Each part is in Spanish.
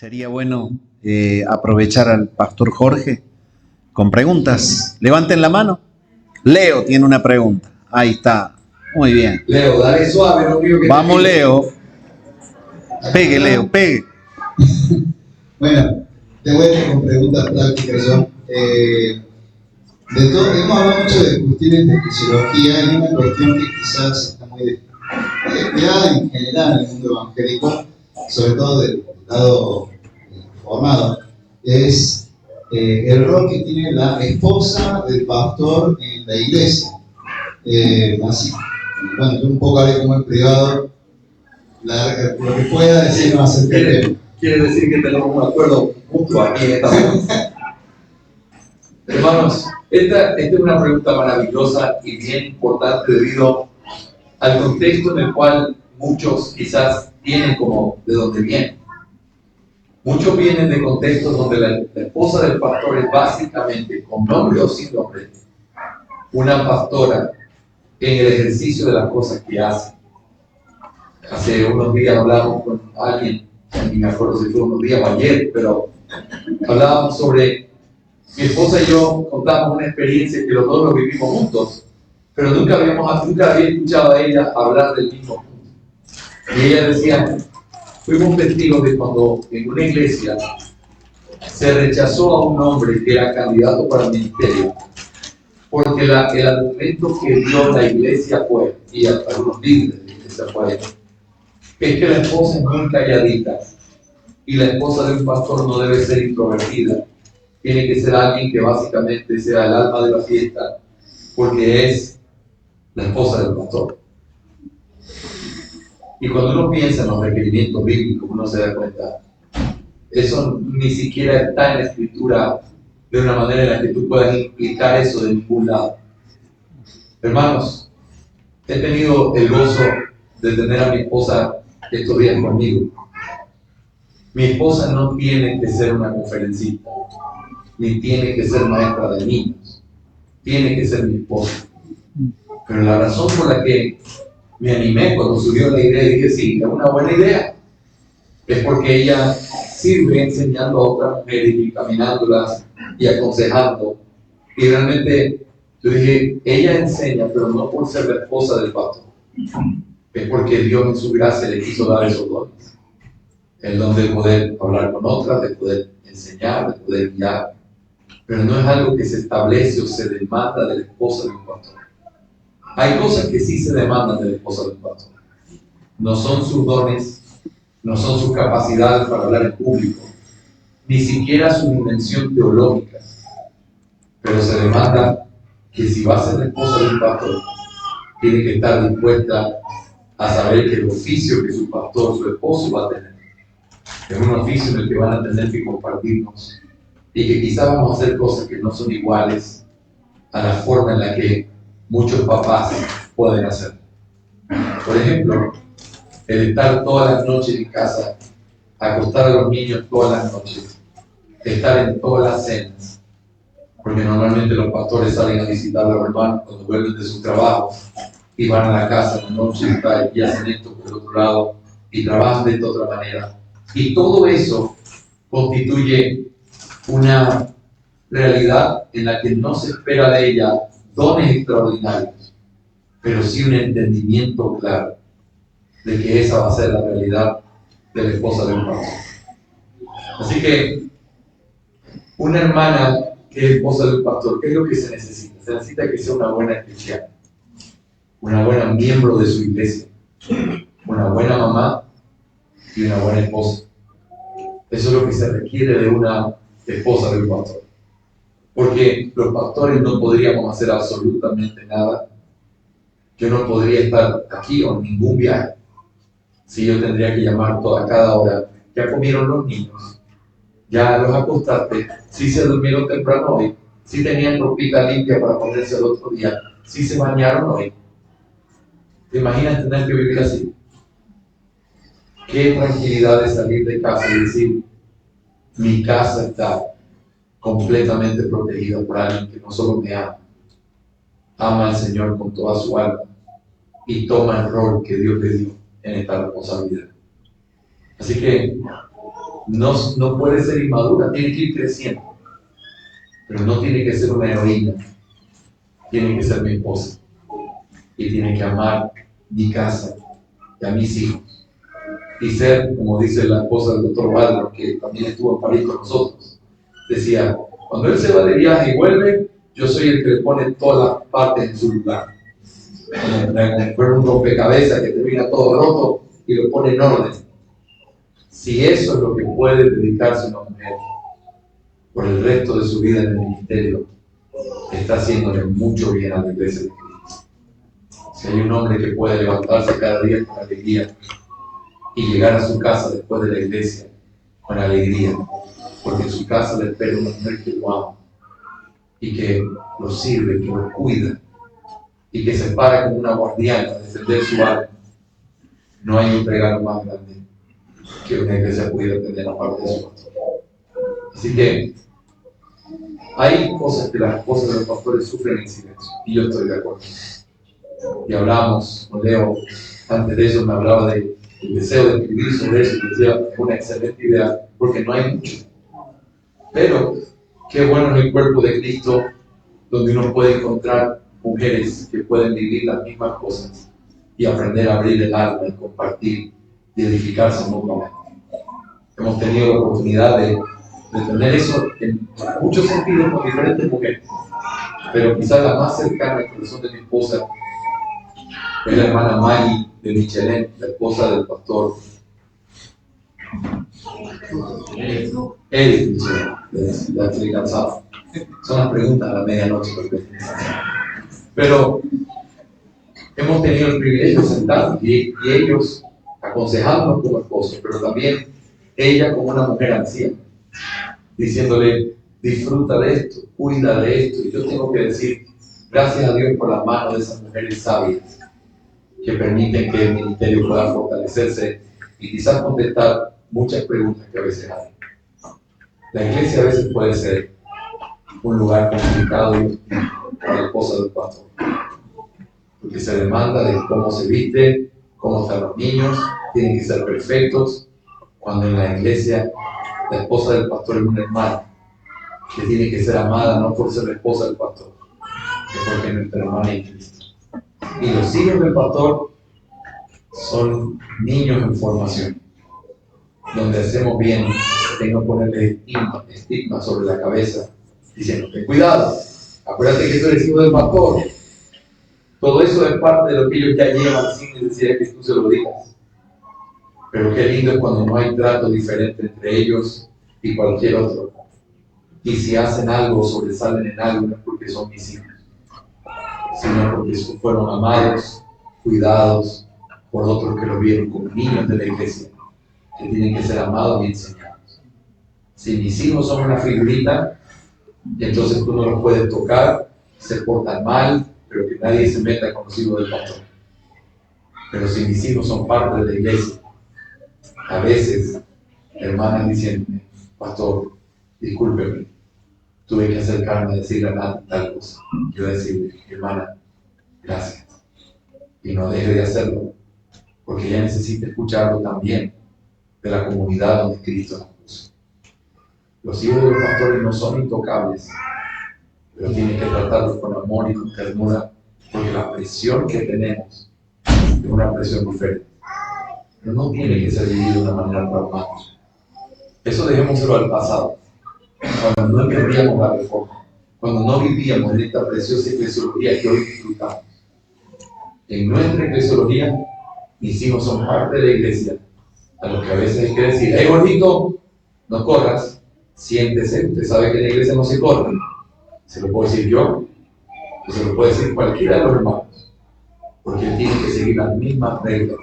Sería bueno aprovechar al pastor Jorge con preguntas. Levanten la mano. Leo tiene una pregunta. Ahí está. Muy bien. Leo, dale suave, no quiero que Vamos, Leo. Pegue, Leo, pegue. Bueno, te voy a ir con preguntas prácticas yo. Hemos hablado mucho de cuestiones de fisiología y una cuestión que quizás está muy descuidada en general en el mundo evangélico, sobre todo del lado formado, es el rol que tiene la esposa del pastor en la iglesia. Así, bueno, yo un poco haré como en privado lo que pueda decir no acerca del tema. Quiere decir que tenemos un acuerdo mutuo aquí en esta zona. Hermanos, esta es una pregunta maravillosa y bien importante debido al contexto en el cual muchos quizás tienen como de dónde vienen. Muchos vienen de contextos donde la esposa del pastor es básicamente, con nombre o sin nombre, una pastora en el ejercicio de las cosas que hace. Hace unos días hablamos con alguien, ni me acuerdo si fue unos días o ayer, pero hablábamos sobre, mi esposa y yo contábamos una experiencia que los dos lo vivimos juntos, pero nunca había escuchado a ella hablar del mismo punto. Y ella decía, fuimos testigos de cuando en una iglesia se rechazó a un hombre que era candidato para el ministerio, porque el argumento que dio la iglesia fue, y algunos líderes de la iglesia fue, es que la esposa es muy calladita y la esposa de un pastor no debe ser introvertida. Tiene que ser alguien que básicamente sea el alma de la fiesta, porque es la esposa del pastor. Y cuando uno piensa en los requerimientos bíblicos, uno se da cuenta, eso ni siquiera está en la escritura de una manera en la que tú puedas implicar eso de ningún lado. Hermanos, he tenido el gozo de tener a mi esposa estos días conmigo. Mi esposa no tiene que ser una conferencista, ni tiene que ser maestra de niños, tiene que ser mi esposa. Pero la razón por la que me animé cuando surgió la idea y dije, sí, es una buena idea, es porque ella sirve enseñando a otras mujeres y encaminándolas y aconsejando. Y realmente yo dije, ella enseña, pero no por ser la esposa del pastor, es porque Dios en su gracia le quiso dar esos dones. El don de poder hablar con otras, de poder enseñar, de poder guiar. Pero no es algo que se establece o se demanda de la esposa de un pastor. Hay cosas que sí se demandan de la esposa de un pastor. No son sus dones, no son sus capacidades para hablar en público, ni siquiera su dimensión teológica. Pero se demanda que si va a ser la esposa de un pastor, tiene que estar dispuesta a saber que el oficio que su pastor, su esposo va a tener, es un oficio en el que van a tener que compartirnos y que quizás vamos a hacer cosas que no son iguales a la forma en la que muchos papás pueden hacer. Por ejemplo, el estar todas las noches en casa, acostar a los niños todas las noches, estar en todas las cenas, porque normalmente los pastores salen a visitar a los hermanos cuando vuelven de sus trabajos y van a la casa en la noche y hacen esto por el otro lado y trabajan de esta otra manera. Y todo eso constituye una realidad en la que no se espera de ella dones extraordinarios, pero sí un entendimiento claro de que esa va a ser la realidad de la esposa de un pastor. Así que una hermana que es esposa de un pastor, ¿qué es lo que se necesita? Se necesita que sea una buena cristiana, una buena miembro de su iglesia, una buena mamá y una buena esposa. Eso es lo que se requiere de una esposa de un pastor. Porque los pastores no podríamos hacer absolutamente nada. Yo no podría estar aquí o en ningún viaje si yo tendría que llamar a cada hora. Ya comieron los niños, ya los acostaste, si se durmieron temprano hoy, si tenían ropita limpia para ponerse el otro día, si se bañaron hoy. ¿Te imaginas tener que vivir así? Qué tranquilidad de salir de casa y decir, mi casa está completamente protegida por alguien que no solo me ama al Señor con toda su alma y toma el rol que Dios le dio en esta responsabilidad. Así que No puede ser inmadura, tiene que ir creciendo. Pero no tiene que ser una heroína. Tiene que ser mi esposa. Y tiene que amar mi casa y a mis hijos. Y ser, como dice la esposa del doctor Waldron, que también estuvo en París con nosotros, decía, cuando él se va de viaje y vuelve, yo soy el que le pone todas las partes en su lugar. Como un rompecabezas que termina todo roto y lo pone en orden. Si eso es lo que puede dedicarse una mujer por el resto de su vida en el ministerio, está haciéndole mucho bien a la iglesia de Cristo. Si hay un hombre que puede levantarse cada día con alegría y llegar a su casa después de la iglesia con alegría, porque en su casa le espera una mujer que lo ama y que lo sirve, que lo cuida y que se para como una guardiana a defender su alma, no hay un regalo más grande que una iglesia pudiera tener aparte de su pastor. Así que hay cosas que las esposas de los pastores sufren en silencio, y yo estoy de acuerdo. Y hablamos con Leo, antes de eso me hablaba del deseo de escribir sobre eso, y decía, es una excelente idea, porque no hay mucho. Pero qué bueno en el cuerpo de Cristo, donde uno puede encontrar mujeres que pueden vivir las mismas cosas y aprender a abrir el alma y compartir y edificarse mutuamente. Hemos tenido la oportunidad de tener eso en muchos sentidos con diferentes mujeres, pero quizás la más cercana al corazón de mi esposa es la hermana Maggie de Michelin, la esposa del pastor Eric Michelin, ya estoy cansado. Son las preguntas a la medianoche. Pero hemos tenido el privilegio de sentarnos y ellos aconsejándonos como esposos, pero también ella como una mujer anciana, diciéndole, disfruta de esto, cuida de esto. Y yo tengo que decir, gracias a Dios por las manos de esas mujeres sabias que permiten que el ministerio pueda fortalecerse y quizás contestar muchas preguntas que a veces hay. La iglesia a veces puede ser un lugar complicado y hostil para la esposa del pastor, porque se demanda de cómo se viste, cómo están los niños, tienen que ser perfectos, cuando en la iglesia la esposa del pastor es una hermana que tiene que ser amada no por ser la esposa del pastor, sino porque es nuestra hermana en Cristo. Y los hijos del pastor son niños en formación, donde hacemos bien de no ponerle estigma sobre la cabeza, diciendo, ten cuidado, acuérdate que tú eres hijo del pastor. Todo eso es parte de lo que ellos ya llevan sin necesidad que tú se lo digas. Pero qué lindo es cuando no hay trato diferente entre ellos y cualquier otro. Y si hacen algo o sobresalen en algo, no es porque son mis hijos, sino porque fueron amados, cuidados por otros que los vieron como niños de la iglesia, que tienen que ser amados y enseñados. Si mis hijos son una figurita, entonces tú no los puedes tocar, se portan mal, pero que nadie se meta con los hijos del pastor. Pero si mis hijos son parte de la iglesia, a veces hermanas diciéndome, pastor, discúlpeme, tuve que acercarme a decirle a Nat tal cosa. Yo decirle, hermana, gracias. Y no deje de hacerlo, porque ella necesita escucharlo también de la comunidad donde Cristo nos puso. Los hijos de los pastores no son intocables, pero tienen que tratarlos con amor y con ternura, porque la presión que tenemos es una presión diferente. Pero no tiene que ser vivido de una manera traumática. Eso dejémoslo al pasado, cuando no entendíamos la reforma, cuando no vivíamos en esta preciosa eclesiología que hoy disfrutamos. En nuestra eclesiología, mis hijos son parte de la iglesia, a los que a veces hay que decir, hey gordito, no corras, siéntese, usted sabe que en la iglesia no se corre. Se lo puedo decir yo, o se lo puede decir cualquiera de los hermanos, porque él tiene que seguir las mismas reglas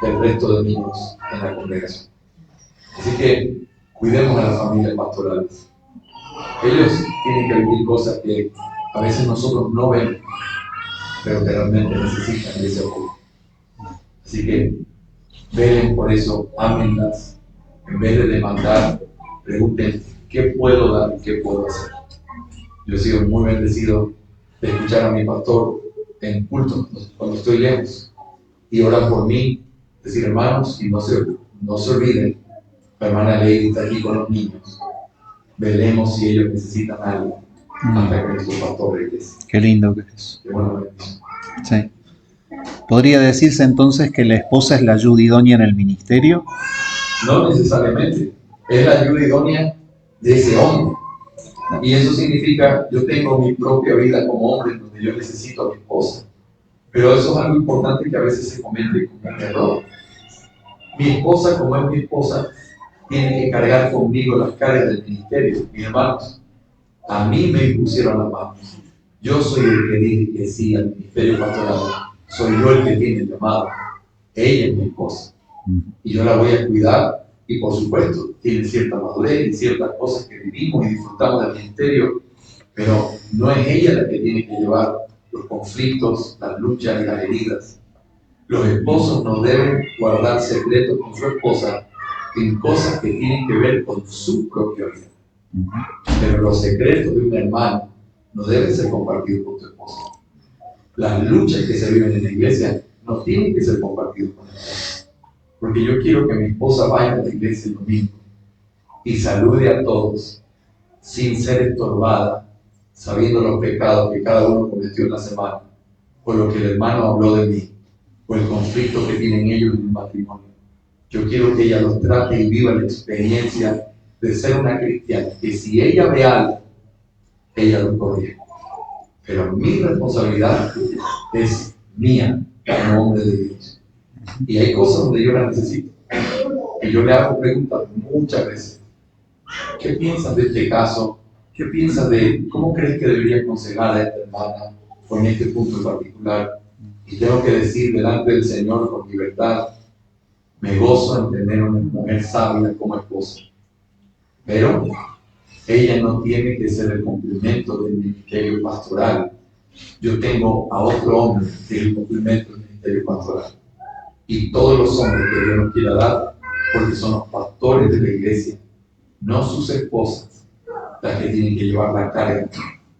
del resto de niños en la congregación. Así que cuidemos a las familias pastorales. Ellos tienen que vivir cosas que a veces nosotros no vemos, pero que realmente necesitan de ese apoyo. Así que velen por eso, ámenlas, en vez de demandar, pregunten qué puedo dar y qué puedo hacer. Yo he sido muy bendecido de escuchar a mi pastor en culto cuando estoy lejos y oran por mí, decir hermanos, y no se olviden La hermana Lady está aquí con los niños. Veremos si ellos necesitan algo hasta que nuestro pastor regrese. Qué lindo que es. Qué buena bendición. Sí. ¿Podría decirse entonces que la esposa es la ayuda idónea en el ministerio? No necesariamente. Es la ayuda idónea de ese hombre. Y eso significa, yo tengo mi propia vida como hombre, donde yo necesito a mi esposa. Pero eso es algo importante que a veces se comete como un error. Mi esposa, como es mi esposa, tiene que cargar conmigo las cargas del ministerio. Mis hermanos, a mí me impusieron las manos. Yo soy el que dije que sí al ministerio pastoral. Soy yo el que tiene el llamado. Ella es mi esposa. Y yo la voy a cuidar. Y por supuesto, tiene cierta madurez y ciertas cosas que vivimos y disfrutamos del ministerio. Pero no es ella la que tiene que llevar los conflictos, las luchas y las heridas. Los esposos no deben guardar secretos con su esposa en cosas que tienen que ver con su propia vida. Pero los secretos de un hermano no deben ser compartidos con tu esposa. Las luchas que se viven en la iglesia no tienen que ser compartidas con la esposa. Porque yo quiero que mi esposa vaya a la iglesia el domingo y salude a todos sin ser estorbada, sabiendo los pecados que cada uno cometió en la semana, o lo que el hermano habló de mí, o el conflicto que tienen ellos en el matrimonio. Yo quiero que ella los trate y viva la experiencia de ser una cristiana, que si ella ve algo, ella lo corrige. Pero mi responsabilidad es mía como hombre de Dios. Y hay cosas donde yo la necesito. Y yo le hago preguntas muchas veces. ¿Qué piensas de este caso? ¿Qué piensas de cómo crees que debería aconsejar a esta hermana o en este punto en particular? Y tengo que decir delante del Señor con libertad, me gozo en tener una mujer sabia como esposa. Pero ella no tiene que ser el complemento del ministerio pastoral. Yo tengo a otro hombre que es el complemento del ministerio pastoral. Y todos los hombres que Dios nos quiera dar, porque son los pastores de la iglesia, no sus esposas, las que tienen que llevar la carga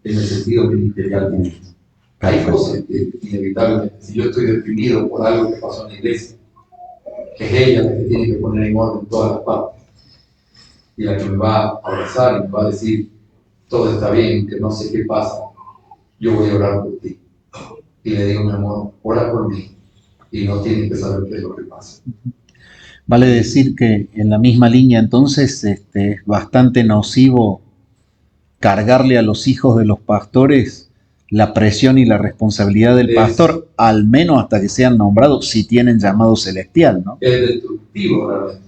en el sentido ministerial. Hay cosas que inevitablemente, si yo estoy deprimido por algo que pasó en la iglesia, que es ella la que tiene que poner en orden todas las partes, y la que me va a abrazar y me va a decir, todo está bien, que no sé qué pasa, yo voy a orar por ti. Y le digo, mi amor, ora por mí, y no tienes que saber qué es lo que pasa. Vale decir que en la misma línea entonces es bastante nocivo cargarle a los hijos de los pastores la presión y la responsabilidad del pastor, al menos hasta que sean nombrados, si tienen llamado celestial, ¿no? Es destructivo realmente.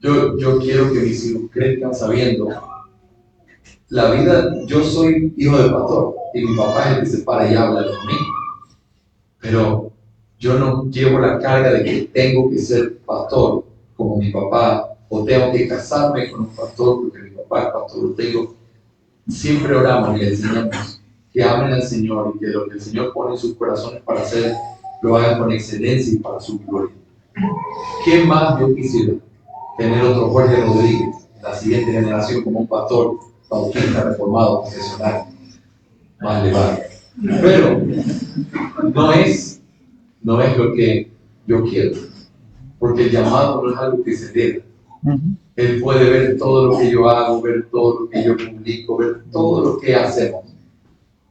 Yo quiero que mis hijos crezcan sabiendo la vida. Yo soy hijo de pastor y mi papá es el que se para y habla de mí, pero yo no llevo la carga de que tengo que ser pastor como mi papá, o tengo que casarme con un pastor porque mi papá es pastor. Siempre oramos y le enseñamos que amen al Señor y que lo que el Señor pone en sus corazones para hacer, lo hagan con excelencia y para su gloria. ¿Qué más yo quisiera? Tener otro Jorge Rodríguez, la siguiente generación, como un pastor bautista reformado, profesional, más elevado. Pero no es lo que yo quiero, porque el llamado no es algo que se hereda. Él puede ver todo lo que yo hago, ver todo lo que yo publico, ver todo lo que hacemos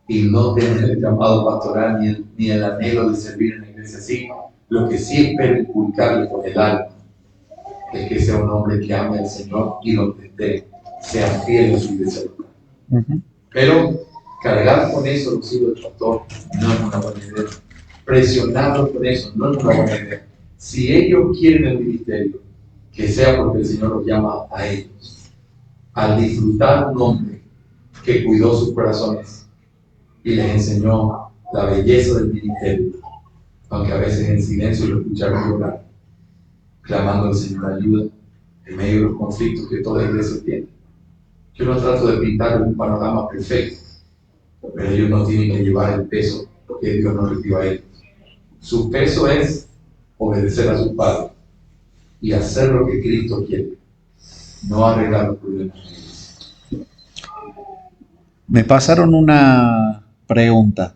y no tener el llamado pastoral ni el anhelo de servir en la iglesia. Sí, lo que sí espero inculcarle con el alma es que sea un hombre que ame al Señor y donde esté, sea fiel en su iglesia local. Pero cargar con eso los hijos del pastor no es una buena idea. Presionarlos con eso no es una buena idea. Si ellos quieren el ministerio, que sea porque el Señor los llama a ellos. Al disfrutar un hombre que cuidó sus corazones y les enseñó la belleza del ministerio, aunque a veces en silencio lo escucharon llorar, clamando al Señor ayuda en medio de los conflictos que toda iglesia tiene. Yo no trato de pintar un panorama perfecto, pero ellos no tienen que llevar el peso que Dios no les dio a ellos. Su peso es obedecer a su Padre y hacer lo que Cristo quiere, no arreglar los problemas. Me pasaron una pregunta.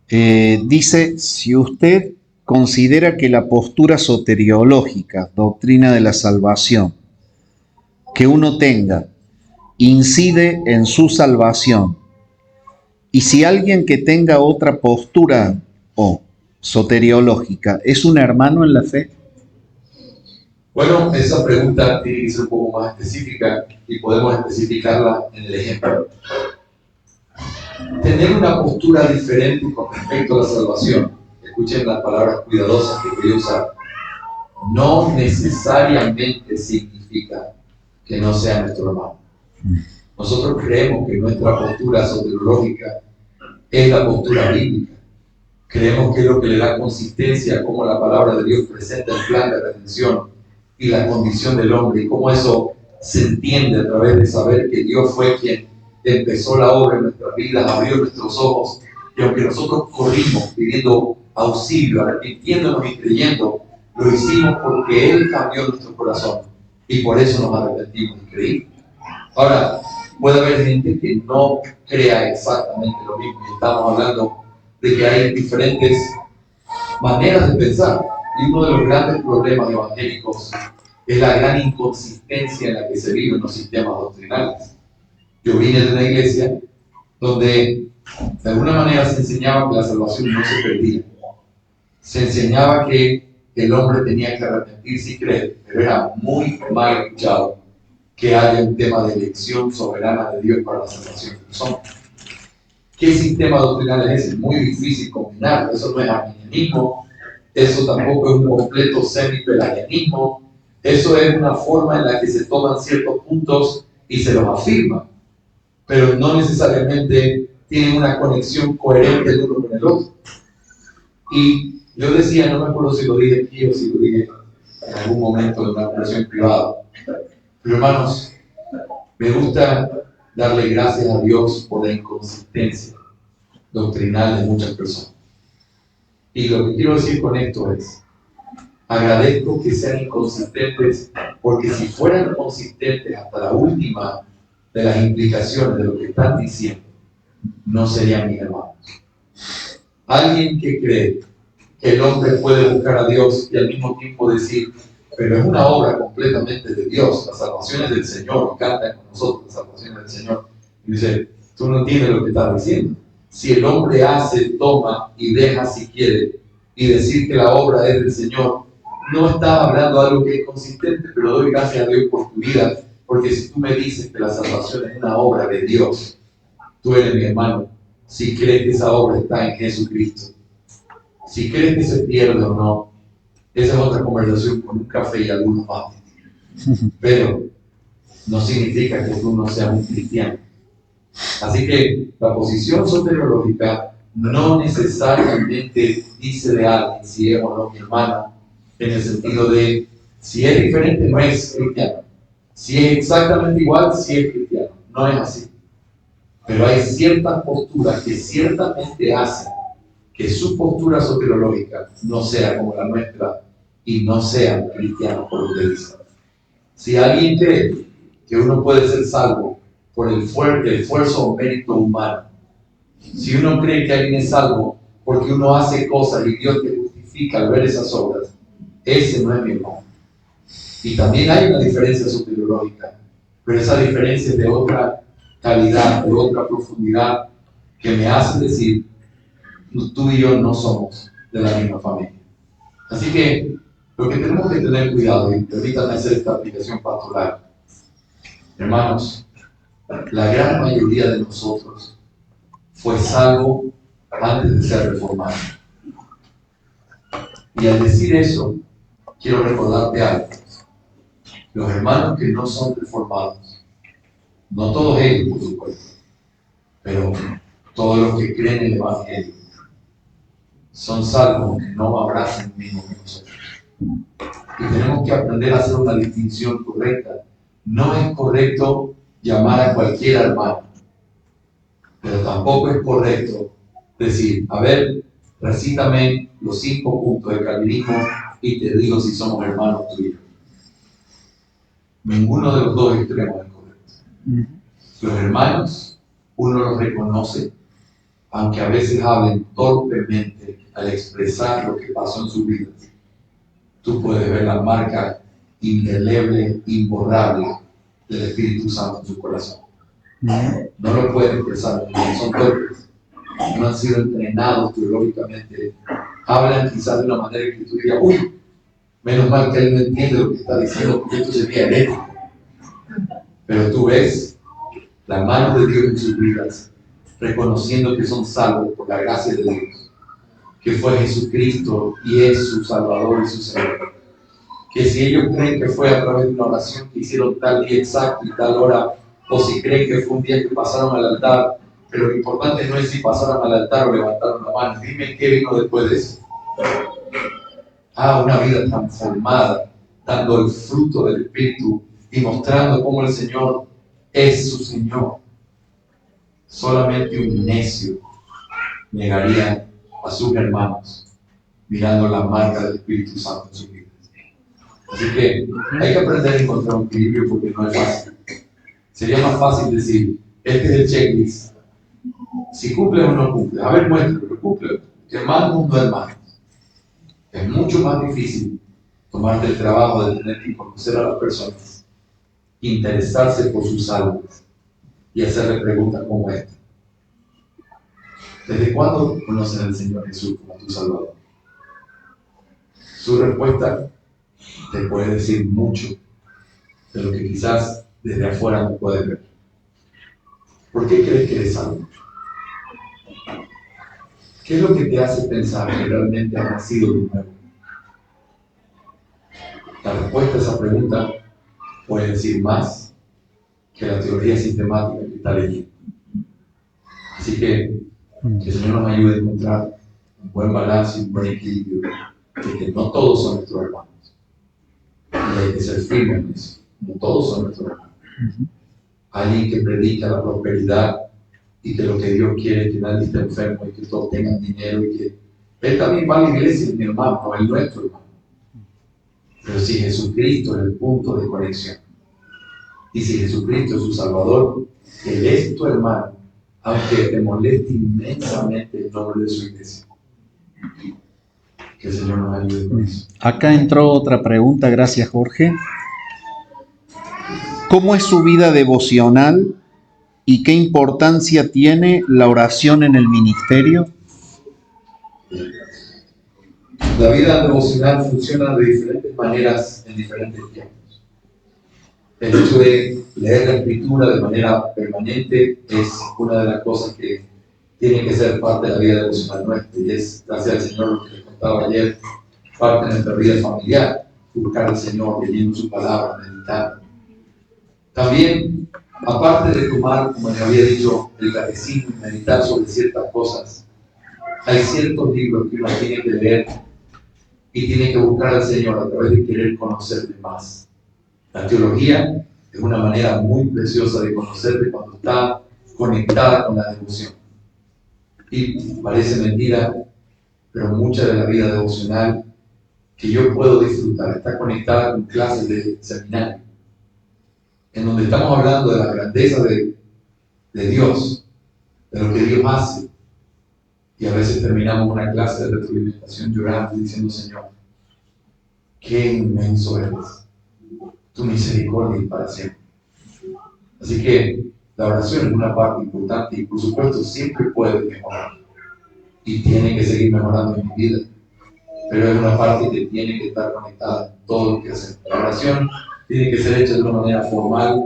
Dice, si usted considera que la postura soteriológica, doctrina de la salvación, que uno tenga incide en su salvación. Y si alguien que tenga otra postura o soteriológica es un hermano en la fe. Bueno, esa pregunta tiene que ser un poco más específica y podemos especificarla en el ejemplo. Tener una postura diferente con respecto a la salvación, escuchen las palabras cuidadosas que voy a usar, no necesariamente significa que no sea nuestro hermano. Nosotros creemos que nuestra postura soteriológica es la postura bíblica. Creemos que es lo que le da consistencia a cómo la palabra de Dios presenta el plan de redención y la condición del hombre y cómo eso se entiende a través de saber que Dios fue quien empezó la obra en nuestras vidas, abrió nuestros ojos, y aunque nosotros corrimos pidiendo auxilio, arrepintiéndonos y creyendo, lo hicimos porque Él cambió nuestro corazón y por eso nos arrepentimos y creímos. Ahora, puede haber gente que no crea exactamente lo mismo y estamos hablando de que hay diferentes maneras de pensar. Y uno de los grandes problemas evangélicos es la gran inconsistencia en la que se vive en los sistemas doctrinales. Yo vine de una iglesia donde de alguna manera se enseñaba que la salvación no se perdía. Se enseñaba que el hombre tenía que arrepentirse y creer, pero era muy mal escuchado que haya un tema de elección soberana de Dios para la salvación de los hombres. ¿Qué sistema doctrinal es ese? Muy difícil combinar. Eso no es arminianismo, eso tampoco es un completo semi-pelagianismo, eso es una forma en la que se toman ciertos puntos y se los afirma, pero no necesariamente tienen una conexión coherente el uno con el otro. Y yo decía, no me acuerdo si lo dije aquí o si lo dije en algún momento de una conversación privada, pero hermanos, me gusta darle gracias a Dios por la inconsistencia doctrinal de muchas personas. Y lo que quiero decir con esto es, agradezco que sean inconsistentes, porque si fueran consistentes hasta la última de las implicaciones de lo que están diciendo, no serían mis hermanos. Alguien que cree que el hombre puede buscar a Dios y al mismo tiempo decir, pero es una obra completamente de Dios, las salvaciones del Señor, cantan con nosotros las salvaciones del Señor, y dice, tú no entiendes lo que estás diciendo. Si el hombre hace, toma y deja si quiere, y decir que la obra es del Señor, no estás hablando de algo que es consistente, pero doy gracias a Dios por tu vida, porque si tú me dices que la salvación es una obra de Dios, tú eres mi hermano, si crees que esa obra está en Jesucristo. Si crees que se pierde o no, esa es otra conversación con un café y algunos más. Pero no significa que tú no seas un cristiano. Así que la posición soteriológica no necesariamente dice de alguien si es o no mi hermano, en el sentido de si es diferente no es cristiano, si es exactamente igual si es cristiano, no es así. Pero hay ciertas posturas que ciertamente hacen que su postura soteriológica no sea como la nuestra y no sean cristianos por lo que dicen. Si alguien cree que uno puede ser salvo por el esfuerzo o mérito humano, si uno cree que alguien es salvo porque uno hace cosas y Dios te justifica al ver esas obras, ese no es mi hermano. Y también hay una diferencia soteriológica, pero esa diferencia es de otra calidad, de otra profundidad, que me hace decir, tú y yo no somos de la misma familia. Así que lo que tenemos que tener cuidado, y permítanme hacer esta aplicación pastoral, hermanos, la gran mayoría de nosotros fue salvo antes de ser reformado. Y al decir eso, quiero recordarte algo. Los hermanos que no son reformados, no todos ellos, por supuesto, pero todos los que creen en el Evangelio, son salvos que no abrazan el mismo que nosotros. Y tenemos que aprender a hacer una distinción correcta. No es correcto llamar a cualquier hermano, pero tampoco es correcto decir, a ver, recítame los 5 puntos del calvinismo y te digo si somos hermanos tuyos. Ninguno de los dos extremos es correcto. Los hermanos, uno los reconoce, aunque a veces hablen torpemente al expresar lo que pasó en su vida. Tú puedes ver la marca indeleble, imborrable del Espíritu Santo en su corazón. No lo pueden expresar, porque son torpes, no han sido entrenados teológicamente. Hablan quizás de una manera que tú digas, uy, menos mal que él no entiende lo que está diciendo, porque esto sería herético. Pero tú ves la mano de Dios en sus vidas, reconociendo que son salvos por la gracia de Dios, que fue Jesucristo y es su Salvador y su Señor. Que si ellos creen que fue a través de una oración que hicieron tal día exacto y tal hora, o si creen que fue un día que pasaron al altar, pero lo importante no es si pasaron al altar o levantaron la mano. Dime qué vino después de eso. Una vida transformada, dando el fruto del Espíritu y mostrando cómo el Señor es su Señor. Solamente un necio negaría a sus hermanos mirando la marca del Espíritu Santo en sus vidas. Así que hay que aprender a encontrar un equilibrio porque no es fácil. Sería más fácil decir, este es el checklist. Si cumple o no cumple. A ver, muéstralo, pero cumple. Hermano, mundo hermano. Es mucho más difícil tomarte el trabajo de tener que conocer a las personas, interesarse por sus almas y hacerle preguntas como esta. ¿Desde cuándo conocen al Señor Jesús como tu Salvador? Su respuesta te puede decir mucho de lo que quizás desde afuera no puedes ver. ¿Por qué crees que eres salvo? ¿Qué es lo que te hace pensar que realmente has nacido de nuevo? La respuesta a esa pregunta puede decir más que la teoría sistemática que está leyendo. Así que el Señor nos ayude a encontrar un buen balance y un buen equilibrio, de que no todos son nuestros hermanos. Y hay que ser firmes en eso. No todos son nuestros hermanos. Alguien que predica la prosperidad y que lo que Dios quiere es que nadie esté enfermo y que todos tengan dinero y que él también va a la iglesia, es mi hermano, no es nuestro hermano. Pero si Jesucristo es el punto de conexión y si Jesucristo es su Salvador, Él es tu hermano, aunque te moleste inmensamente el nombre de su iglesia. Que el Señor nos ayude con eso. Acá entró otra pregunta, gracias Jorge. ¿Cómo es su vida devocional y qué importancia tiene la oración en el ministerio? La vida devocional funciona de diferentes maneras en diferentes tiempos. El hecho de leer la Escritura de manera permanente es una de las cosas que tiene que ser parte de la vida devocional nuestra, y es, gracias al Señor, lo que les contaba ayer, parte de nuestra vida familiar, buscar al Señor, leyendo su palabra, meditando. También, aparte de tomar, como les había dicho, el catecismo y meditar sobre ciertas cosas, hay ciertos libros que uno tiene que leer y tiene que buscar al Señor a través de querer conocerle más. La teología es una manera muy preciosa de conocerle cuando está conectada con la devoción. Y parece mentira, pero mucha de la vida devocional que yo puedo disfrutar está conectada con clases de seminario, en donde estamos hablando de la grandeza de Dios, de lo que Dios hace. Y a veces terminamos una clase de retroalimentación llorando y diciendo, Señor, qué inmenso eres, tu misericordia es para siempre. Así que la oración es una parte importante y por supuesto siempre puede mejorar y tiene que seguir mejorando en mi vida, pero es una parte que tiene que estar conectada en todo lo que hacemos. La oración tiene que ser hecha de una manera formal,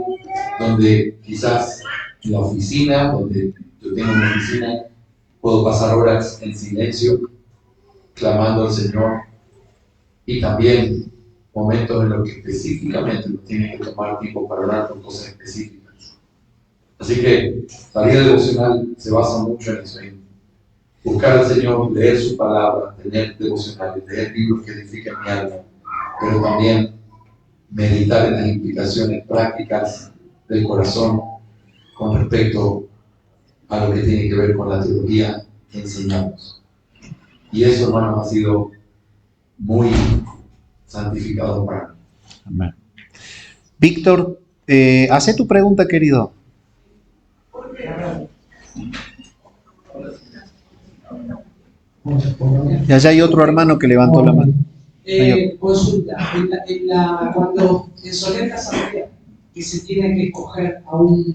donde quizás en la oficina, donde yo tengo mi oficina, puedo pasar horas en silencio, clamando al Señor, y también momentos en los que específicamente uno tiene que tomar tiempo para orar por cosas específicas. Así que la vida devocional se basa mucho en eso, en buscar al Señor, leer su palabra, tener devocionales, leer libros que edifiquen mi alma, pero también meditar en las implicaciones prácticas del corazón con respecto a lo que tiene que ver con la teología que enseñamos. Y eso, hermanos, ha sido muy santificado para mí. Amén. Víctor, hace tu pregunta, querido. Y allá hay otro hermano que levantó la mano. Consulta, cuando en Soler Casanova que se tiene que escoger a un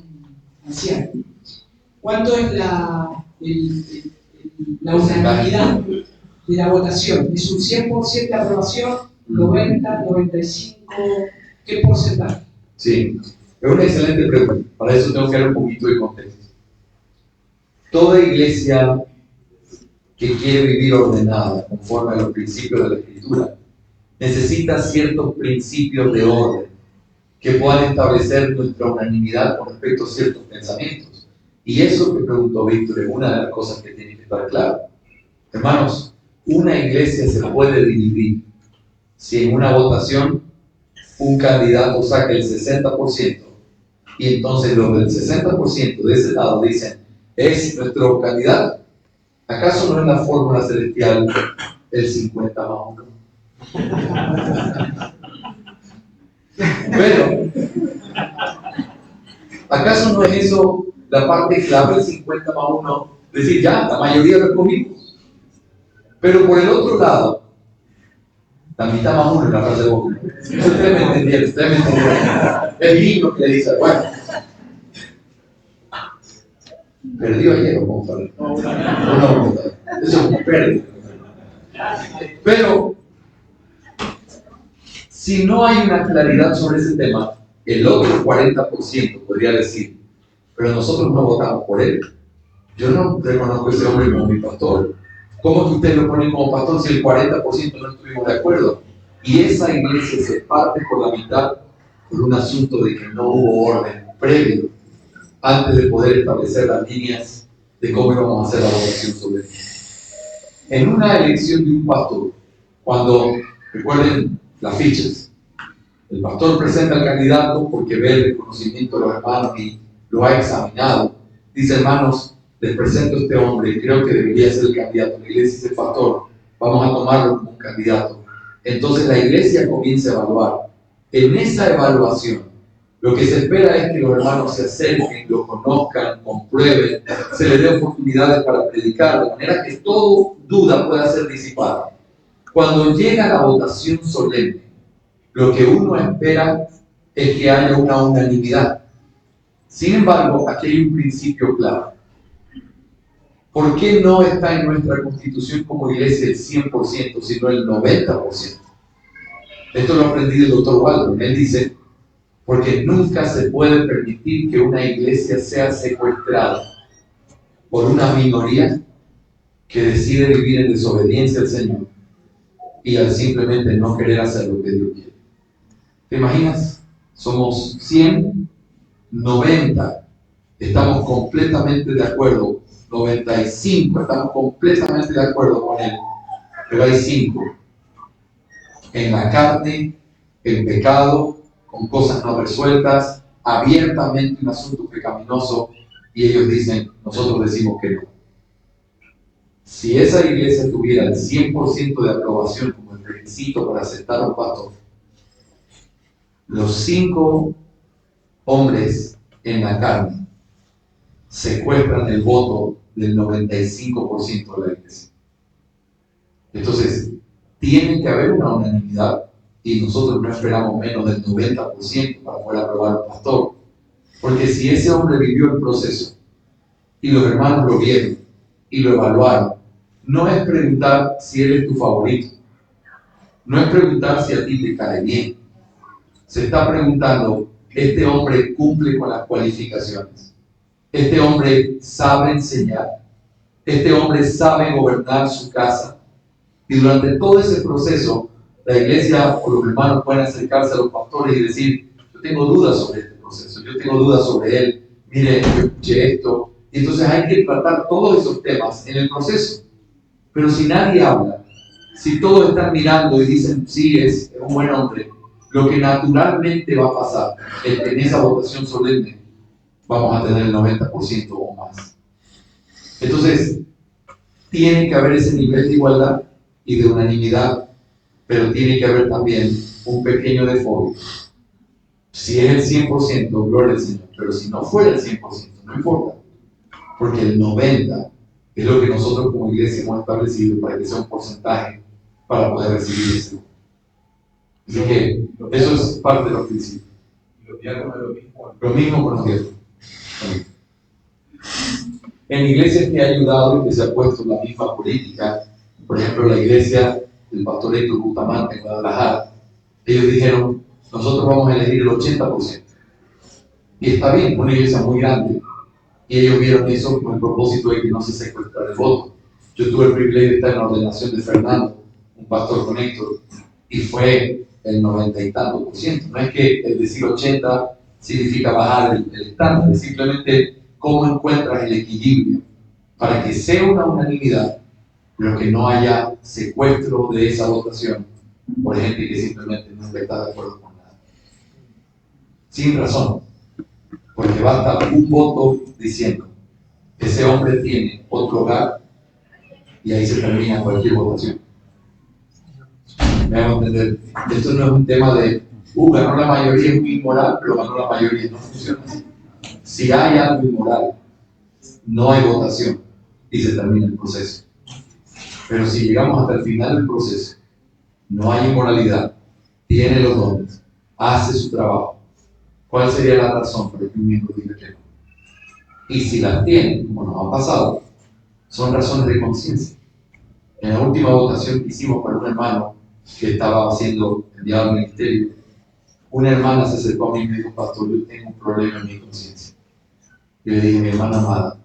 anciano. ¿Cuánto es la unanimidad de la votación? ¿Es un 100% de aprobación? ¿90, 95? ¿Qué porcentaje? Sí, es una excelente pregunta. Para eso tengo que dar un poquito de contexto. Toda iglesia que quiere vivir ordenada, conforme a los principios de la Escritura, necesita ciertos principios de orden que puedan establecer nuestra unanimidad con respecto a ciertos pensamientos. Y eso que preguntó Víctor es una de las cosas que tiene que estar claro. Hermanos, una iglesia se puede dividir si en una votación un candidato saca el 60% y entonces los del 60% de ese lado dicen, es nuestro candidato. ¿Acaso no es la fórmula celestial el 50-1? Pero, ¿acaso no es eso la parte clave, el 50-1? Decir, ya, la mayoría lo escogimos. Pero por el otro lado, la mitad más uno en la frase de boca. Ustedes me entendieron. El libro que le dice, bueno, perdió ayer o cómo fue. No, eso es una pérdida. Pero, si no hay una claridad sobre ese tema, el otro 40% podría decir, pero nosotros no votamos por él. Yo no reconozco a ese hombre como mi pastor. ¿Cómo que usted lo pone como pastor si el 40% no estuvimos de acuerdo? Y esa iglesia se parte por la mitad por un asunto de que no hubo orden previo antes de poder establecer las líneas de cómo íbamos a hacer la votación sobre él. En una elección de un pastor, cuando, recuerden las fichas, el pastor presenta al candidato porque ve el reconocimiento de los hermanos y lo ha examinado. Dice, hermanos, les presento a este hombre y creo que debería ser el candidato. La iglesia dice, pastor, vamos a tomarlo como un candidato. Entonces la iglesia comienza a evaluar. En esa evaluación, lo que se espera es que los hermanos se acerquen, lo conozcan, comprueben, se les dé oportunidades para predicar, de manera que toda duda pueda ser disipada. Cuando llega la votación solemne, lo que uno espera es que haya una unanimidad. Sin embargo, aquí hay un principio claro. ¿Por qué no está en nuestra constitución como iglesia el 100%, sino el 90%? Esto lo aprendí del doctor Waldron. Él dice, porque nunca se puede permitir que una iglesia sea secuestrada por una minoría que decide vivir en desobediencia al Señor y al simplemente no querer hacer lo que Dios quiere. ¿Te imaginas? Somos 100, 90, estamos completamente de acuerdo, 95, estamos completamente de acuerdo con él, pero hay 5 en la carne, en pecado, con cosas no resueltas, abiertamente un asunto pecaminoso, y ellos dicen, nosotros decimos que no. Si esa iglesia tuviera el 100% de aprobación como el requisito para aceptar a un pastor, los 5 hombres en la carne secuestran el voto del 95% de la iglesia. Entonces, tiene que haber una unanimidad y nosotros no esperamos menos del 90% para poder aprobar al pastor. Porque si ese hombre vivió el proceso y los hermanos lo vieron y lo evaluaron, no es preguntar si él es tu favorito, no es preguntar si a ti te cae bien. Se está preguntando, ¿este hombre cumple con las cualificaciones? ¿Este hombre sabe enseñar? ¿Este hombre sabe gobernar su casa? Y durante todo ese proceso, la iglesia o los hermanos pueden acercarse a los pastores y decir, yo tengo dudas sobre este proceso, yo tengo dudas sobre él, mire, yo escuché esto. Y entonces hay que tratar todos esos temas en el proceso. Pero si nadie habla, si todos están mirando y dicen, sí, es un buen hombre, lo que naturalmente va a pasar es que en esa votación solemne vamos a tener el 90% o más. Entonces, tiene que haber ese nivel de igualdad y de unanimidad, pero tiene que haber también un pequeño default. Si es el 100%, gloria al Señor, pero si no fuera el 100%, no importa, porque el 90% es lo que nosotros como iglesia hemos establecido para que sea un porcentaje para poder recibir ese. Así que eso es parte de los principios. los diáconos es lo mismo con los diáconos. En iglesias que ha ayudado y que se ha puesto la misma política, por ejemplo, la iglesia del pastor Héctor Bustamante en Guadalajara, ellos dijeron, nosotros vamos a elegir el 80%. Y está bien, una iglesia muy grande. Y ellos vieron eso con el propósito de que no se secuestrara el voto. Yo tuve el privilegio de estar en la ordenación de Fernando, un pastor con Héctor, y fue el 90 y tanto %. No es que el decir 80 significa bajar el estándar, es simplemente cómo encuentras el equilibrio para que sea una unanimidad, pero que no haya secuestro de esa votación por gente que simplemente no está de acuerdo con nada. Sin razón, porque basta un voto diciendo que ese hombre tiene otro hogar y ahí se termina cualquier votación. Me hago entender, esto no es un tema de ganó la mayoría, es muy inmoral, pero ganó la mayoría, no funciona así. Si hay algo inmoral, no hay votación y se termina el proceso. Pero si llegamos hasta el final del proceso, no hay inmoralidad, tiene los dones, hace su trabajo, ¿cuál sería la razón para que un miembro diga que no? Y si las tiene, como nos ha pasado, son razones de conciencia. En la última votación que hicimos para un hermano que estaba siendo enviado al ministerio, una hermana se acercó a mí y me dijo, pastor, yo tengo un problema en mi conciencia. Yo le dije, mi hermana amada,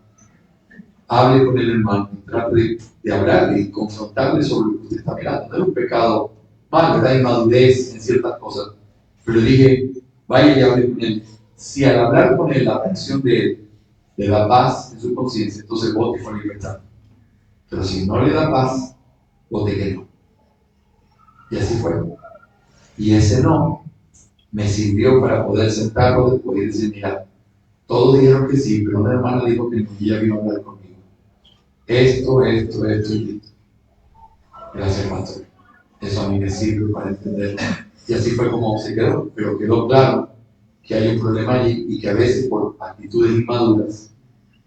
hable con el hermano, trate de hablarle y confrontarle sobre lo que usted está mirando. No es un pecado malo, ¿verdad? Inmadurez en ciertas cosas. Pero le dije, vaya y hable con él. Si al hablar con él la atención de él le da paz en su conciencia, entonces vote con libertad. Pero si no le da paz, vote que no. Y así fue. Y ese no me sirvió para poder sentarlo después y decir, mira, todos dijeron que sí, pero una hermana dijo que no, y ella vino a hablar conmigo. Esto y esto. Gracias, pastor. Eso a mí me sirve para entenderlo. Y así fue como se quedó, pero quedó claro que hay un problema allí y que a veces por actitudes inmaduras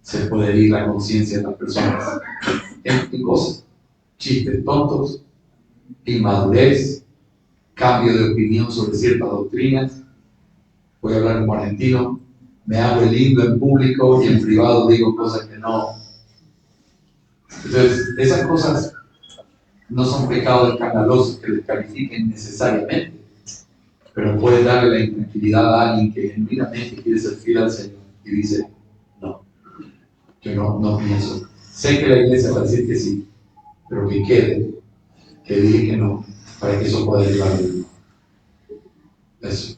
se puede herir la conciencia de las personas en cosas, chistes tontos, inmadurez, cambio de opinión sobre ciertas doctrinas. Voy a hablar como argentino, me hago el lindo en público y en privado digo cosas que no. Entonces, esas cosas no son pecados escandalosos que descalifiquen necesariamente, pero puede darle la intranquilidad a alguien que genuinamente quiere ser fiel al Señor y dice, no, yo no pienso. Sé que la iglesia va a decir que sí, pero que quede, que dije que no, para que eso pueda llevar a Dios. Eso.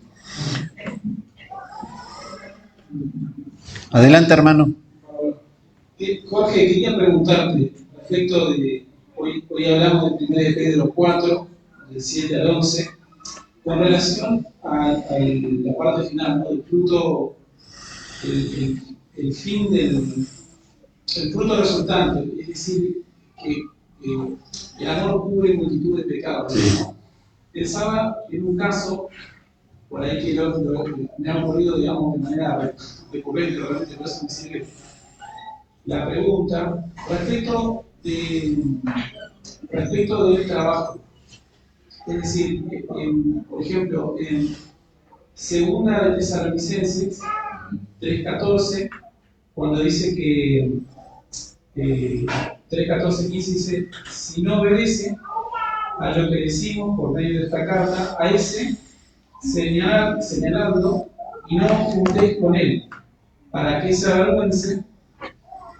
Adelante, hermano. Jorge, quería preguntarte respecto de, hoy hablamos del 1 de Pedro 4, del 7 al 11, con relación a la parte final, ¿no? El fruto, el fin el fruto resultante, es decir, que el amor cubre multitud de pecados. Sí. Pensaba en un caso, por ahí que me ha ocurrido, digamos, de manera recurrente, realmente por eso me sirve la pregunta, respecto del trabajo. Es decir, por ejemplo, en Segunda de Tesalonicenses 3:14, cuando dice que 3:14-15 dice, si no obedece a lo que decimos por medio de esta carta, a ese señaladlo y no os juntéis con él, para que se avergüence,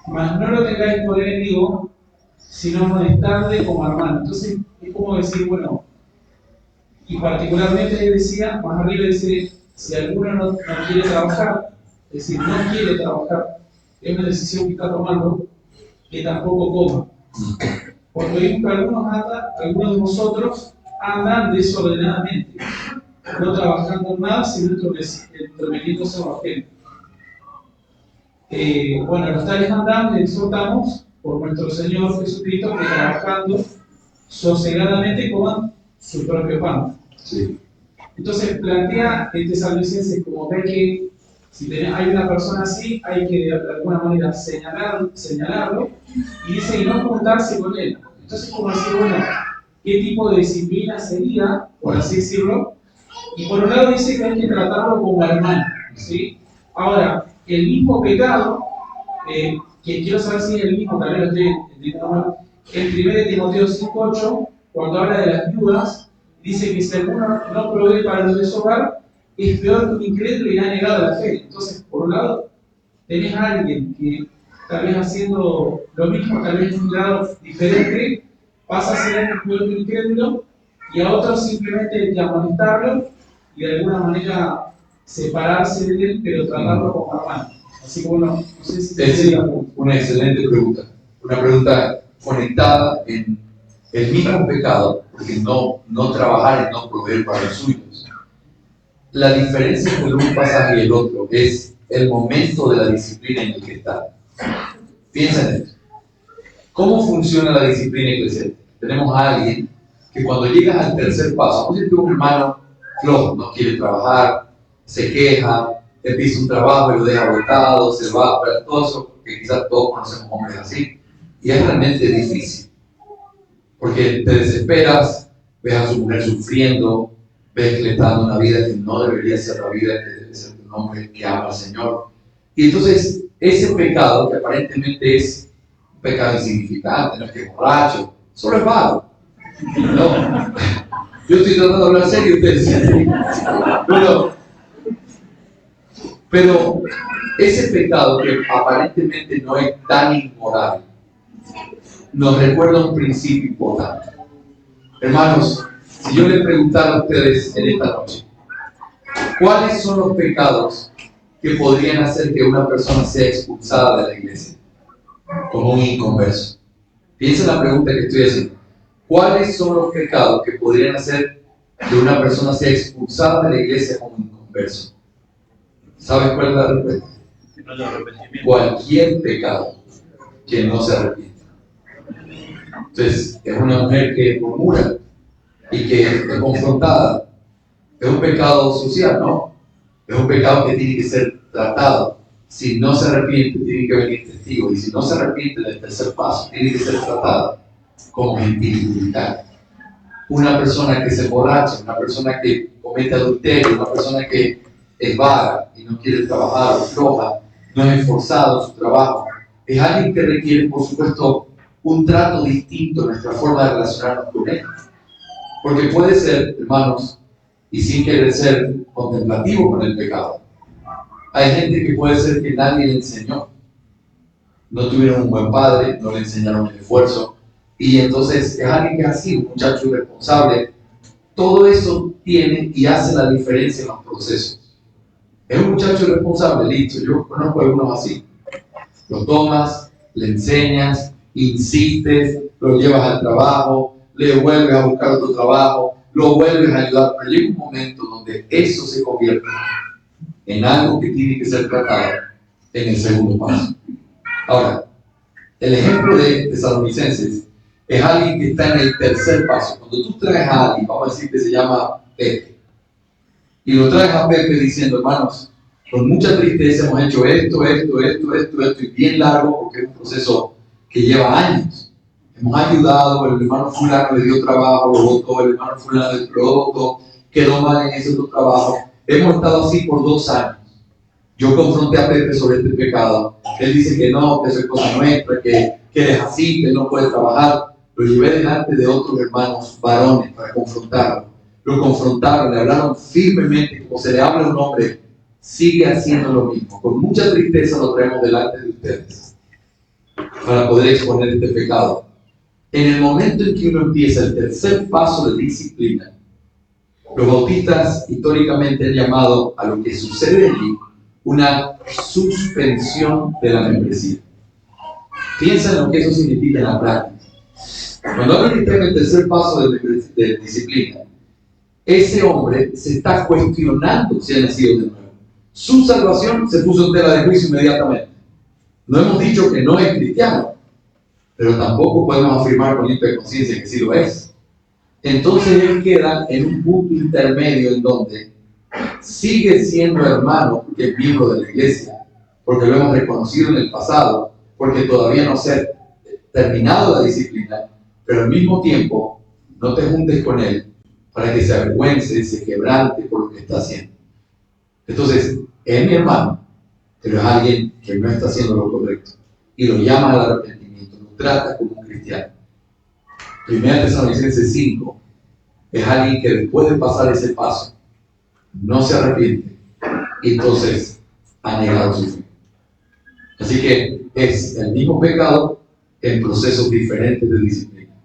mas no lo tengáis por enemigo, sino molestadle como hermano. Entonces, es como decir, bueno, y particularmente decía, más arriba dice, si alguno no quiere trabajar, es decir, no quiere trabajar, es una decisión que está tomando, que tampoco coma. Porque vimos que algunos de nosotros andan desordenadamente, no trabajando en nada, sino entrometiéndose en la gente. Bueno, los tales andamos y exhortamos por nuestro Señor Jesucristo que trabajando sosegadamente coman su propio pan. Sí. Entonces plantea en Tesalonicenses como que si hay una persona así, hay que de alguna manera señalarlo y dice y no juntarse con él. Entonces, como decir, bueno, ¿qué tipo de disciplina sería, por así decirlo, Y por un lado dice que hay que tratarlo como hermano, ¿sí? Ahora, el mismo pecado, que quiero saber si es el mismo, tal vez lo estoy entendiendo mal, en 1 Timoteo 5:8, cuando habla de las viudas, dice que si alguno no provee para los de su hogar, es peor que un incrédulo y ha negado la fe. Entonces, por un lado, tenés a alguien que tal vez haciendo lo mismo, tal vez en un grado diferente, pasa a ser peor que un incrédulo, y a otros simplemente hay que amonestarlo y de alguna manera separarse de él, pero tratarlo como hermano. Así que bueno, no sé si Es una excelente pregunta. Una pregunta conectada en el mismo pecado, porque no trabajar y no proveer para los suyos. La diferencia entre un pasaje y el otro es el momento de la disciplina en el que está. Piensa en esto. ¿Cómo funciona la disciplina eclesiástica? Tenemos a alguien que cuando llegas al tercer paso, por ejemplo, un hermano flojo, no quiere trabajar, se queja, empieza un trabajo y lo deja botado, se va, pero todo eso, que quizás todos conocemos hombres así, y es realmente difícil, porque te desesperas, ves a su mujer sufriendo, ves que le está dando una vida que no debería ser la vida que debe ser un hombre que ama al Señor. Y entonces, ese pecado, que aparentemente es un pecado insignificante, no es que es borracho, solo es vago. No, yo estoy tratando de hablar serio, ustedes dicen. Pero ese pecado que aparentemente no es tan inmoral, nos recuerda un principio importante. Hermanos, si yo le preguntara a ustedes en esta noche, ¿cuáles son los pecados que podrían hacer que una persona sea expulsada de la iglesia como un inconverso? Piensa en la pregunta que estoy haciendo. ¿Cuáles son los pecados que podrían hacer que una persona sea expulsada de la iglesia como un inconverso? ¿Sabes cuál es la respuesta? Cualquier pecado que no se arrepienta. Entonces, es una mujer que murmura y que es confrontada. Es un pecado social, ¿no? Es un pecado que tiene que ser tratado. Si no se arrepiente, tiene que venir testigo. Y si no se arrepiente del tercer paso, tiene que ser tratada como gentil. Una persona que se emborracha, una persona que comete adulterio, una persona que es vaga y no quiere trabajar o floja, no es esforzado en su trabajo, es alguien que requiere, por supuesto, un trato distinto en nuestra forma de relacionarnos con él. Porque puede ser, hermanos, y sin querer ser contemplativo con el pecado, hay gente que puede ser que nadie le enseñó, no tuvieron un buen padre, no le enseñaron el esfuerzo, y entonces es alguien que es así, un muchacho irresponsable. Todo eso tiene y hace la diferencia en los procesos. Es un muchacho irresponsable, listo, yo conozco a algunos así. Lo tomas, le enseñas, insistes, lo llevas al trabajo, le vuelves a buscar otro trabajo, lo vuelves a ayudar, pero llega un momento donde eso se convierte en algo que tiene que ser tratado en el segundo paso. Ahora, el ejemplo de Tesalonicenses es alguien que está en el tercer paso. Cuando tú traes a alguien, vamos a decir que se llama Pepe, y lo traes a Pepe diciendo, hermanos, con mucha tristeza hemos hecho esto, y bien largo, porque es un proceso que lleva años. Hemos ayudado, el hermano fulano le dio trabajo, lo votó, el hermano fulano le votó, quedó mal en ese otro trabajo. Hemos estado así por 2 años. Yo confronté a Pepe sobre este pecado. Él dice que no, que eso es cosa nuestra, que eres así, que él no puede trabajar. Lo llevé delante de otros hermanos varones para confrontarlo. Lo confrontaron, le hablaron firmemente, como se le habla a un hombre, sigue haciendo lo mismo. Con mucha tristeza lo traemos delante de ustedes para poder exponer este pecado. En el momento en que uno empieza el tercer paso de disciplina, los bautistas históricamente han llamado a lo que sucede allí una suspensión de la membresía. Piensa en lo que eso significa en la práctica. Cuando alguien está en el tercer paso de disciplina, ese hombre se está cuestionando si ha nacido de nuevo. Su salvación se puso en tela de juicio inmediatamente. No hemos dicho que no es cristiano, pero tampoco podemos afirmar con limpia conciencia que sí lo es. Entonces él queda en un punto intermedio en donde sigue siendo hermano porque es miembro de la iglesia, porque lo hemos reconocido en el pasado, porque todavía no se ha terminado la disciplina, pero al mismo tiempo no te juntes con él para que se avergüence, se quebrante por lo que está haciendo. Entonces, es mi hermano, pero es alguien que no está haciendo lo correcto y lo llama al arrepentimiento, lo trata como un cristiano. Primera Tesalonicenses 5 es alguien que después de pasar ese paso no se arrepiente y entonces ha negado su fe. Así que es el mismo pecado en procesos diferentes de disciplina.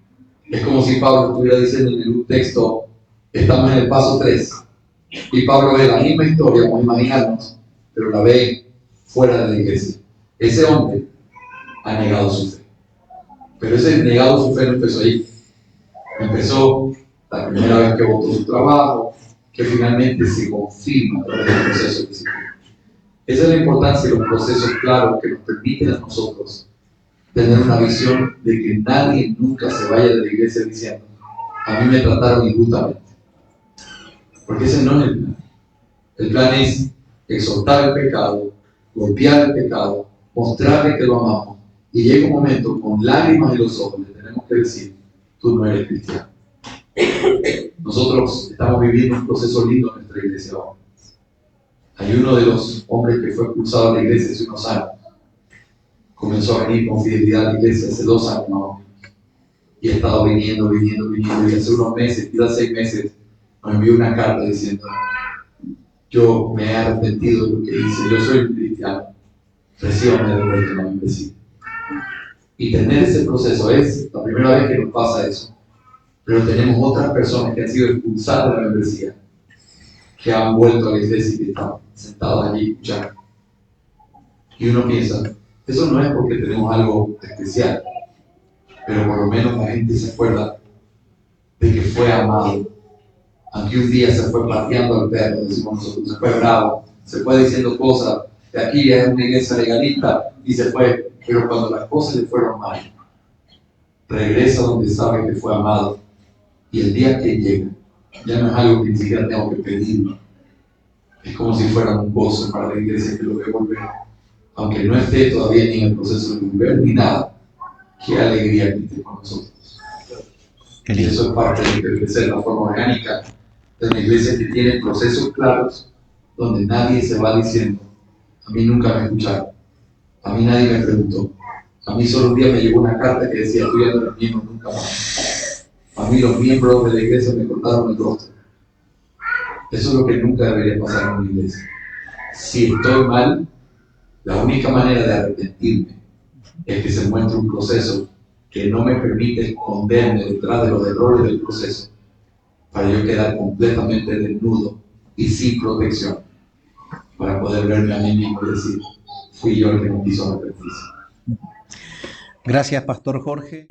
Es como si Pablo estuviera diciendo en un texto, estamos en el paso 3 y Pablo ve la misma historia, vamos a imaginarnos, pero la ve fuera de la iglesia. Ese hombre ha negado su fe. Pero ese negado su fe no empezó ahí. Empezó la primera vez que votó su trabajo, que finalmente se confirma a través del proceso de disciplina. Esa es la importancia de los procesos claros que nos permiten a nosotros tener una visión de que nadie nunca se vaya de la iglesia diciendo, a mí me trataron injustamente. Porque ese no es el plan. El plan es exhortar el pecado, golpear el pecado, mostrarle que lo amamos. Y llega un momento, con lágrimas en los ojos, le tenemos que decir, tú no eres cristiano. Nosotros estamos viviendo un proceso lindo en nuestra iglesia ahora. Hay uno de los hombres que fue expulsado de la iglesia hace unos años. Comenzó a venir con fidelidad a la iglesia hace 2 años más o menos. Y ha estado viniendo. Y hace unos meses, quizás 6 meses, nos envió una carta diciendo, yo me he arrepentido de lo que hice, yo soy un cristiano, recíbame de vuelta en la membresía. Y tener ese proceso es la primera vez que nos pasa eso. Pero tenemos otras personas que han sido expulsadas de la membresía, que han vuelto a la iglesia y que están sentados allí escuchando. Y uno piensa, eso no es porque tenemos algo especial, pero por lo menos la gente se acuerda de que fue amado. Aunque un día se fue pateando al perro, decimos nosotros, se fue bravo, se fue diciendo cosas, de aquí es una iglesia legalista y se fue, pero cuando las cosas le fueron mal, regresa donde sabe que fue amado y el día que llega, ya no es algo que ni siquiera tengo que pedir, es como si fuera un gozo para la iglesia que lo ve volver, aunque no esté todavía ni en el proceso de volver ni nada, qué alegría que esté con nosotros. Y eso es parte de ser la forma orgánica de una iglesia que tiene procesos claros, donde nadie se va diciendo, a mí nunca me escucharon, a mí nadie me preguntó, a mí solo un día me llegó una carta que decía, tú ya no eres miembro nunca más, a mí los miembros de la iglesia me cortaron el rostro. Eso es lo que nunca debería pasar en una iglesia. Si estoy mal, la única manera de arrepentirme es que se muestre un proceso que no me permite esconderme detrás de los errores del proceso, para yo quedar completamente desnudo y sin protección, para poder verme a mí mismo y decir, fui yo el que no quiso arrepentirse. Gracias, Pastor Jorge.